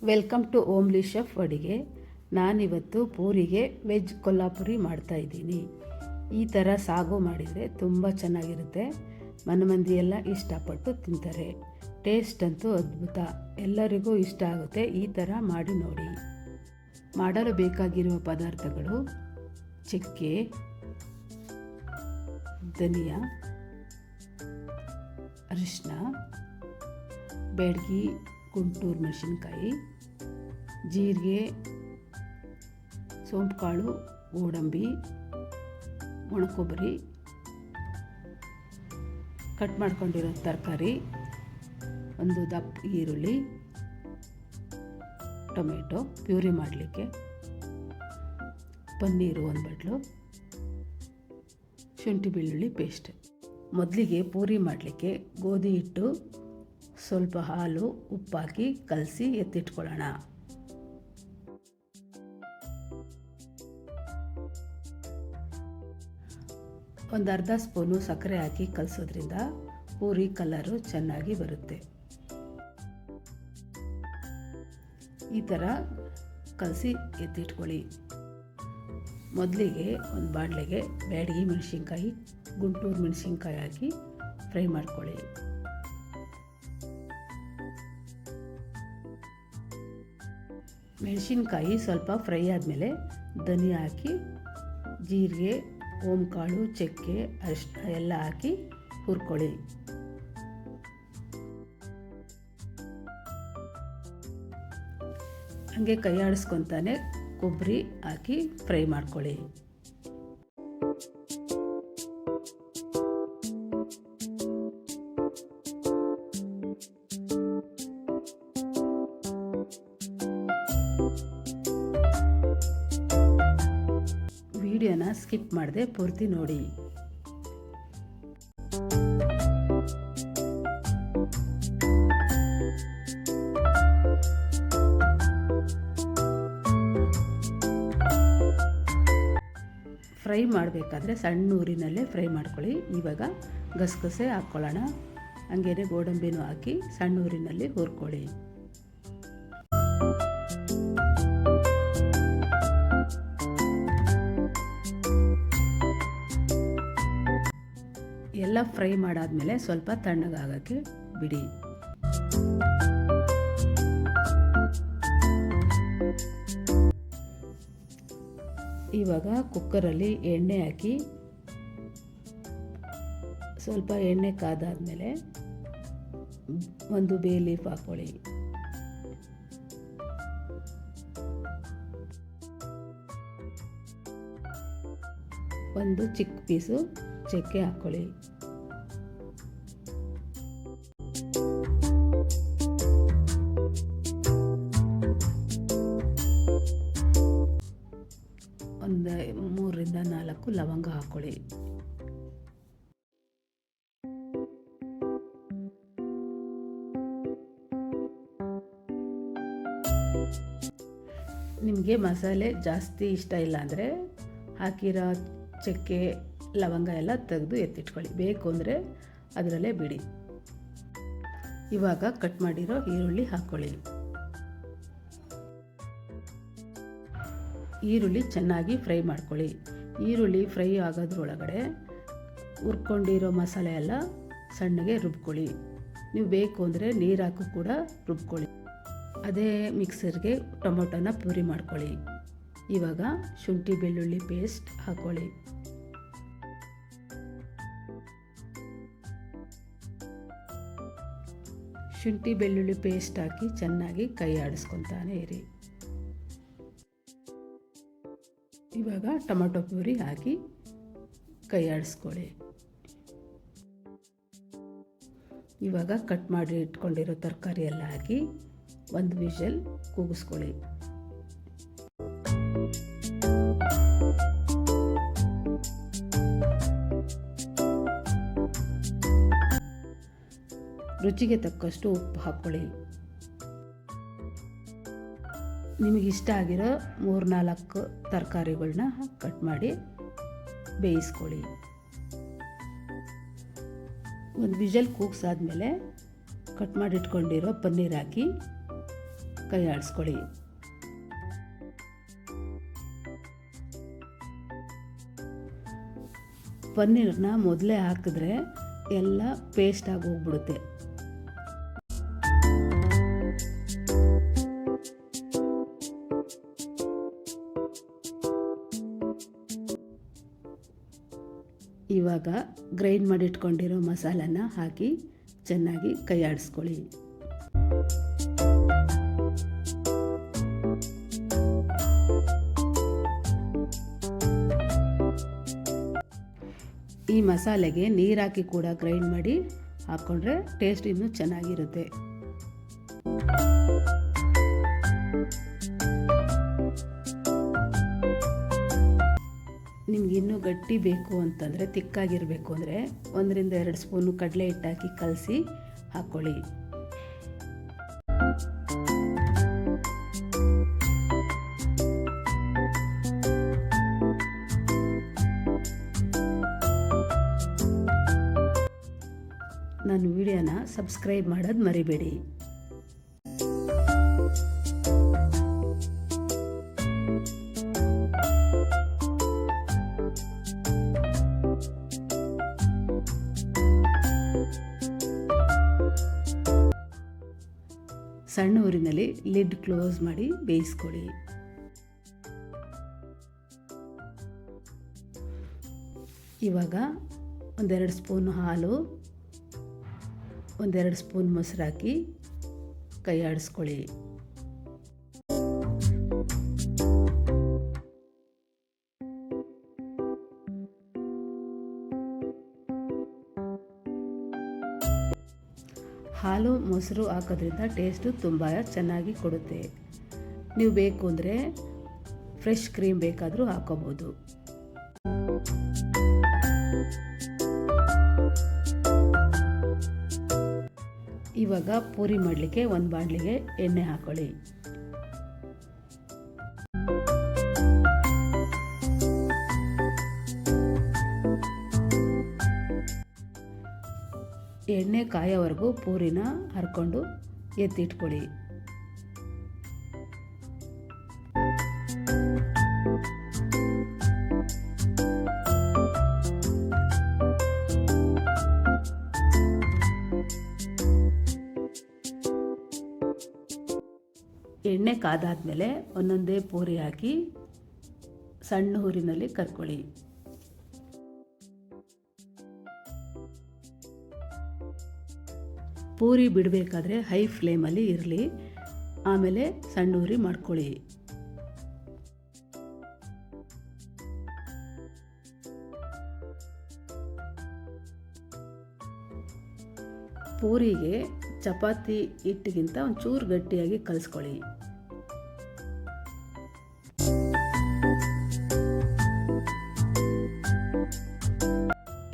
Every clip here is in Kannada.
ವೆಲ್ಕಮ್ ಟು ಓಮ್ಲಿ ಶೆಫ್ ಅಡುಗೆ. ನಾನಿವತ್ತು ಪೂರಿಗೆ ವೆಜ್ ಕೊಲ್ಹಾಪುರಿ ಮಾಡ್ತಾಯಿದ್ದೀನಿ. ಈ ಥರ ಸಾಗು ಮಾಡಿದರೆ ತುಂಬ ಚೆನ್ನಾಗಿರುತ್ತೆ. ಮನೆಮಂದಿ ಎಲ್ಲ ಇಷ್ಟಪಟ್ಟು ತಿಂತಾರೆ. ಟೇಸ್ಟ್ ಅಂತೂ ಅದ್ಭುತ, ಎಲ್ಲರಿಗೂ ಇಷ್ಟ ಆಗುತ್ತೆ. ಈ ಥರ ಮಾಡಿ ನೋಡಿ. ಮಾಡಲು ಬೇಕಾಗಿರುವ ಪದಾರ್ಥಗಳು: ಚಕ್ಕೆ, ಧನಿಯಾ, ಅರಿಶಿನ, ಬ್ಯಾಡಗಿ ಗುಂಟೂರು ಮೆಣಸಿನ್ಕಾಯಿ, ಜೀರಿಗೆ, ಸೋಂಪು ಕಾಳು, ಗೋಡಂಬಿ, ಒಣಕೊಬ್ಬರಿ, ಕಟ್ ಮಾಡ್ಕೊಂಡಿರೋ ತರಕಾರಿ, ಒಂದು ದಪ್ಪ ಈರುಳ್ಳಿ, ಟೊಮೆಟೊ ಪ್ಯೂರಿ ಮಾಡಲಿಕ್ಕೆ, ಪನ್ನೀರು ಒಂದು ಬಟ್ಲು, ಶುಂಠಿ ಬೆಳ್ಳುಳ್ಳಿ ಪೇಸ್ಟ್. ಮೊದಲಿಗೆ ಪೂರಿ ಮಾಡಲಿಕ್ಕೆ ಗೋಧಿ ಹಿಟ್ಟು, ಸ್ವಲ್ಪ ಹಾಲು, ಉಪ್ಪಾಕಿ ಕಲಸಿ ಎತ್ತಿಟ್ಕೊಳ್ಳೋಣ. ಒಂದು ಅರ್ಧ ಸ್ಪೂನು ಸಕ್ಕರೆ ಹಾಕಿ ಕಲಸೋದ್ರಿಂದ ಪೂರಿ ಕಲರು ಚೆನ್ನಾಗಿ ಬರುತ್ತೆ. ಈ ಥರ ಕಲಸಿ ಎತ್ತಿಟ್ಕೊಳ್ಳಿ. ಮೊದಲಿಗೆ ಒಂದು ಬಾಣಲೆಗೆ ಬ್ಯಾಡಗಿ ಮೆಣಸಿನ್ಕಾಯಿ, ಗುಂಟೂರು ಮೆಣಸಿನ್ಕಾಯಿ ಹಾಕಿ ಫ್ರೈ ಮಾಡ್ಕೊಳ್ಳಿ. ಮೆಣಸಿನ್ಕಾಯಿ ಸ್ವಲ್ಪ ಫ್ರೈ ಆದಮೇಲೆ ಧನಿಯಾ ಹಾಕಿ, ಜೀರಿಗೆ, ಓಂಕಾಳು, ಚಕ್ಕೆ, ಅರಿಶಿನ ಎಲ್ಲ ಹಾಕಿ ಹುರ್ಕೊಳ್ಳಿ. ಹಾಗೆ ಕೈ ಆಡಿಸ್ಕೊತಾನೆ ಕೊಬ್ಬರಿ ಹಾಕಿ ಫ್ರೈ ಮಾಡ್ಕೊಳ್ಳಿ. ವಿಡಿಯೋನ ಸ್ಕಿಪ್ ಮಾಡದೆ ಪೂರ್ತಿ ನೋಡಿ. ಫ್ರೈ ಮಾಡಬೇಕಾದ್ರೆ ಸಣ್ಣ ಊರಿನಲ್ಲೇ ಫ್ರೈ ಮಾಡ್ಕೊಳ್ಳಿ. ಇವಾಗ ಗಸಗಸೆ ಹಾಕ್ಕೊಳ್ಳೋಣ. ಹಂಗೇನೆ ಗೋಡಂಬಿನೂ ಹಾಕಿ ಸಣ್ಣ ಊರಿನಲ್ಲಿ ಹುರ್ಕೊಳ್ಳಿ. ಎಲ್ಲ ಫ್ರೈ ಮಾಡಾದ್ಮೇಲೆ ಸ್ವಲ್ಪ ತಣ್ಣಗಾಗಕ್ಕೆ ಬಿಡಿ. ಇವಾಗ ಕುಕ್ಕರಲ್ಲಿ ಎಣ್ಣೆ ಹಾಕಿ ಸ್ವಲ್ಪ ಎಣ್ಣೆ ಕಾದಾದ್ಮೇಲೆ ಒಂದು ಬೇ ಲೀಫ್ ಹಾಕೊಳ್ಳಿ. ಒಂದು ಚಿಕ್ಕ ಪೀಸು ಚಕ್ಕೆ ಹಾಕೊಳ್ಳಿ. ಒಂದು 3-4 ಲವಂಗ ಹಾಕೊಳ್ಳಿ. ನಿಮಗೆ ಮಸಾಲೆ ಜಾಸ್ತಿ ಇಷ್ಟ ಇಲ್ಲ ಅಂದರೆ ಹಾಕಿರೋ ಚಕ್ಕೆ ಲವಂಗ ಎಲ್ಲ ತೆಗೆದು ಎತ್ತಿಟ್ಕೊಳ್ಳಿ. ಬೇಕು ಅಂದರೆ ಅದರಲ್ಲೇ ಬಿಡಿ. ಇವಾಗ ಕಟ್ ಮಾಡಿರೋ ಈರುಳ್ಳಿ ಹಾಕ್ಕೊಳ್ಳಿ. ಈರುಳ್ಳಿ ಚೆನ್ನಾಗಿ ಫ್ರೈ ಮಾಡ್ಕೊಳ್ಳಿ. ಈರುಳ್ಳಿ ಫ್ರೈ ಆಗೋದ್ರೊಳಗಡೆ ಹುರ್ಕೊಂಡಿರೋ ಮಸಾಲೆ ಎಲ್ಲ ಸಣ್ಣಗೆ ರುಬ್ಕೊಳ್ಳಿ. ನೀವು ಬೇಕು ಅಂದರೆ ನೀರು ಹಾಕಿ ಕೂಡ ರುಬ್ಕೊಳ್ಳಿ. ಅದೇ ಮಿಕ್ಸರ್ಗೆ ಟೊಮೊಟೊನ ಪ್ಯೂರಿ ಮಾಡ್ಕೊಳ್ಳಿ. ಇವಾಗ ಶುಂಠಿ ಬೆಳ್ಳುಳ್ಳಿ ಪೇಸ್ಟ್ ಹಾಕ್ಕೊಳ್ಳಿ. ಶುಂಠಿ ಬೆಳ್ಳುಳ್ಳಿ ಪೇಸ್ಟ್ ಹಾಕಿ ಚೆನ್ನಾಗಿ ಕೈ ಆಡಿಸ್ಕೊತಾನೆ ಇರಿ. ಇವಾಗ ಟೊಮೊಟೊ ಪ್ಯೂರಿ ಹಾಕಿ ಕೈ ಆಡಿಸ್ಕೊಳ್ಳಿ. ಇವಾಗ ಕಟ್ ಮಾಡಿ ಇಟ್ಕೊಂಡಿರೋ ತರಕಾರಿ ಎಲ್ಲ ಹಾಕಿ ಒಂದು ವಿಷಲ್ ಕೂಗಿಸ್ಕೊಳ್ಳಿ. ರುಚಿಗೆ ತಕ್ಕಷ್ಟು ಉಪ್ಪು ಹಾಕ್ಕೊಳ್ಳಿ. ನಿಮಗಿಷ್ಟ ಆಗಿರೋ 3-4 ತರಕಾರಿಗಳನ್ನ ಕಟ್ ಮಾಡಿ ಬೇಯಿಸ್ಕೊಳ್ಳಿ. ಒಂದು ವಿಷಲ್ ಕೂಗ್ಸಾದ್ಮೇಲೆ ಕಟ್ ಮಾಡಿ ಇಟ್ಕೊಂಡಿರೋ ಪನ್ನೀರ್ ಹಾಕಿ ಕೈ ಆಡಿಸ್ಕೊಳ್ಳಿ. ಪನ್ನೀರನ್ನ ಮೊದಲೇ ಹಾಕಿದ್ರೆ ಎಲ್ಲ ಪೇಸ್ಟ್ ಆಗಿ ಹೋಗ್ಬಿಡುತ್ತೆ. ಇವಾಗ ಗ್ರೈಂಡ್ ಮಾಡಿಟ್ಕೊಂಡಿರೋ ಮಸಾಲನ ಹಾಕಿ ಚೆನ್ನಾಗಿ ಕೈ ಆಡಿಸ್ಕೊಳ್ಳಿ. ಈ ಮಸಾಲೆಗೆ ನೀರು ಹಾಕಿ ಕೂಡ ಗ್ರೈಂಡ್ ಮಾಡಿ ಹಾಕ್ಕೊಂಡ್ರೆ ಟೇಸ್ಟ್ ಇನ್ನೂ ಚೆನ್ನಾಗಿರುತ್ತೆ. ನಿಮ್ಗೆ ಇನ್ನೂ ಗಟ್ಟಿ ಬೇಕು ಅಂತಂದರೆ, ತಿಕ್ಕಾಗಿರಬೇಕು ಅಂದರೆ 1-2 ಸ್ಪೂನು ಕಡಲೆ ಹಿಟ್ಟು ಹಾಕಿ ಕಲಸಿ ಹಾಕ್ಕೊಳ್ಳಿ. ನನ್ನ ವಿಡಿಯೋನ ಸಬ್ಸ್ಕ್ರೈಬ್ ಮಾಡೋದು ಮರಿಬೇಡಿ. ಸಣ್ಣ ಊರಿನಲ್ಲಿ ಲಿಡ್ ಕ್ಲೋಸ್ ಮಾಡಿ ಬೇಯಿಸ್ಕೊಳ್ಳಿ. ಇವಾಗ 1-2 ಸ್ಪೂನ್ ಹಾಲು, 1-2 ಸ್ಪೂನ್ ಮೊಸರು ಹಾಕಿ ಕೈ ಆಡಿಸ್ಕೊಳ್ಳಿ. ಹಾಲು ಮೊಸರು ಹಾಕೋದ್ರಿಂದ ಟೇಸ್ಟು ತುಂಬ ಚೆನ್ನಾಗಿ ಕೊಡುತ್ತೆ. ನೀವು ಬೇಕು ಅಂದರೆ ಫ್ರೆಶ್ ಕ್ರೀಮ್ ಬೇಕಾದರೂ ಹಾಕೋಬೋದು. ಇವಾಗ ಪೂರಿ ಮಾಡಲಿಕ್ಕೆ ಒಂದು ಬಾಣಲಿಗೆ ಎಣ್ಣೆ ಹಾಕೊಳ್ಳಿ. ಎಣ್ಣೆ ಕಾಯೋವರೆಗೂ ಪೂರಿನ ಹರ್ಕೊಂಡು ಎತ್ತಿಟ್ಕೊಳ್ಳಿ. ಎಣ್ಣೆ ಕಾದಾದ್ಮೇಲೆ ಒಂದೊಂದೇ ಪೂರಿ ಹಾಕಿ ಸಣ್ಣ ಊರಿನಲ್ಲಿ ಕರ್ಕೊಳ್ಳಿ. ಪೂರಿ ಬಿಡಬೇಕಾದ್ರೆ ಹೈ ಫ್ಲೇಮಲ್ಲಿ ಇರಲಿ, ಆಮೇಲೆ ಸಣ್ಣ ಉರಿ ಮಾಡ್ಕೊಳ್ಳಿ. ಪೂರಿಗೆ ಚಪಾತಿ ಹಿಟ್ಟಿಗಿಂತ ಒಂಚೂರು ಗಟ್ಟಿಯಾಗಿ ಕಲಿಸ್ಕೊಳ್ಳಿ.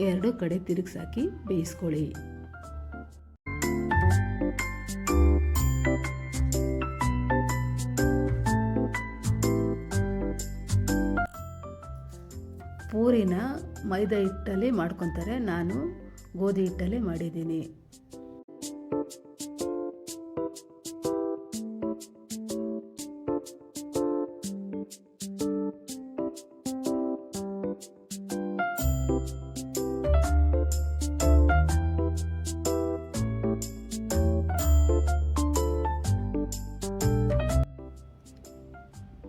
ಎರಡು ಕಡೆ ತಿರುಗಿಸಾಕಿ ಬೇಯಿಸ್ಕೊಳ್ಳಿ. ಪೂರಿನ ಮೈದಾ ಹಿಟ್ಟಲ್ಲಿ ಮಾಡ್ಕೊತಾರೆ, ನಾನು ಗೋಧಿ ಹಿಟ್ಟಲ್ಲಿ ಮಾಡಿದ್ದೀನಿ.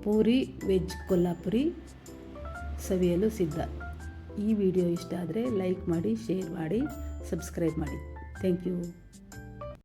ಪೂರಿ ವೆಜ್ ಕೊಲ್ಲಾಪುರಿ ಸವಿಯಲು ಸಿದ್ಧ. ಈ ವಿಡಿಯೋ ಇಷ್ಟ ಆದರೆ ಲೈಕ್ ಮಾಡಿ, ಶೇರ್ ಮಾಡಿ, ಸಬ್ಸ್ಕ್ರೈಬ್ ಮಾಡಿ. Thank you.